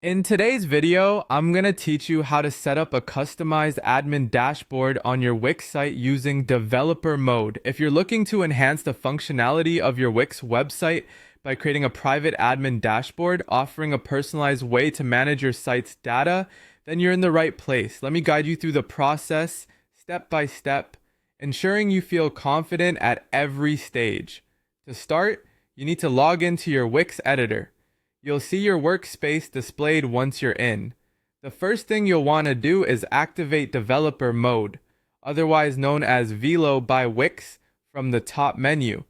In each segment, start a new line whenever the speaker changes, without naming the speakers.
In today's video, I'm going to teach you how to set up a customized admin dashboard on your Wix site using developer mode. If you're looking to enhance the functionality of your Wix website by creating a private admin dashboard offering a personalized way to manage your site's data, then you're in the right place. Let me guide you through the process step by step, ensuring you feel confident at every stage. To start, you need to log into your Wix editor. You'll see your workspace displayed once you're in. The first thing you'll want to do is activate developer mode, otherwise known as Velo by Wix, from the top menu.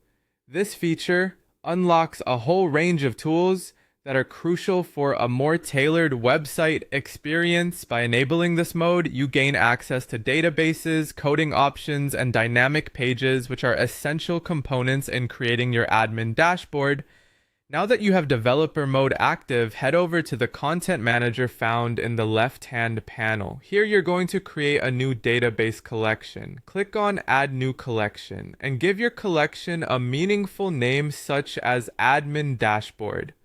This feature unlocks a whole range of tools that are crucial for a more tailored website experience. By enabling this mode, you gain access to databases, coding options, and dynamic pages, which are essential components in creating your admin dashboard. Now that you have developer mode active, head over to the content manager found in the left-hand panel. Here you're going to create a new database collection. Click on Add New Collection and give your collection a meaningful name such as Admin Dashboard.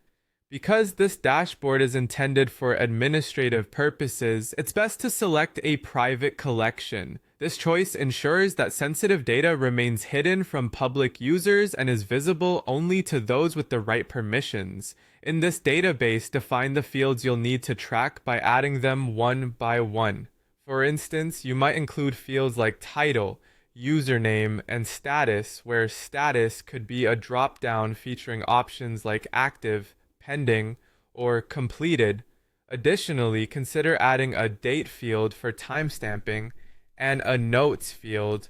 Because this dashboard is intended for administrative purposes, it's best to select a private collection. This choice ensures that sensitive data remains hidden from public users and is visible only to those with the right permissions. In this database, define the fields you'll need to track by adding them one by one. For instance, you might include fields like title, username, and status, where status could be a drop-down featuring options like active, pending, or completed. Additionally, consider adding a date field for timestamping and a notes field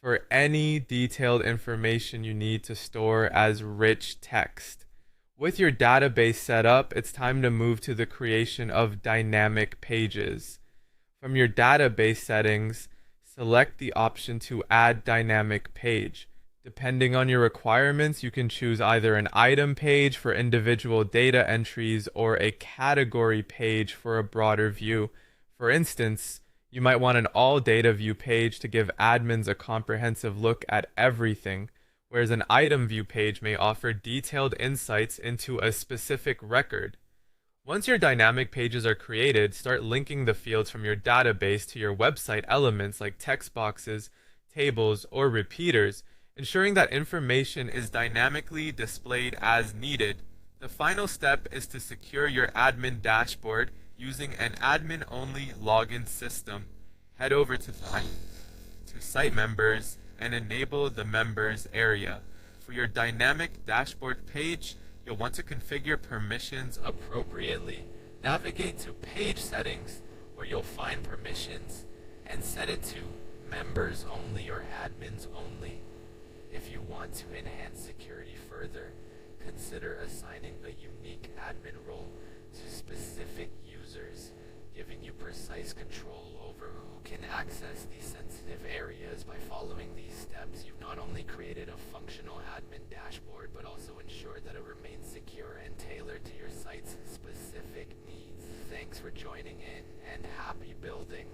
for any detailed information you need to store as rich text. With your database set up, it's time to move to the creation of dynamic pages. From your database settings, select the option to add dynamic page. Depending on your requirements, you can choose either an item page for individual data entries or a category page for a broader view. For instance, you might want an all data view page to give admins a comprehensive look at everything, whereas an item view page may offer detailed insights into a specific record. Once your dynamic pages are created, start linking the fields from your database to your website elements like text boxes, tables, or repeaters, ensuring that information is dynamically displayed as needed. The final step is to secure your admin dashboard using an admin-only login system. Head over to Site Members and enable the Members area. For your dynamic dashboard page, you'll want to configure permissions appropriately. Navigate to Page Settings, where you'll find Permissions, and set it to Members Only or Admins Only. If you want to enhance security further, consider assigning a unique admin role to specific users, giving you precise control over who can access these sensitive areas. By following these steps, you've not only created a functional admin dashboard, but also ensured that it remains secure and tailored to your site's specific needs. Thanks for joining in, and happy building!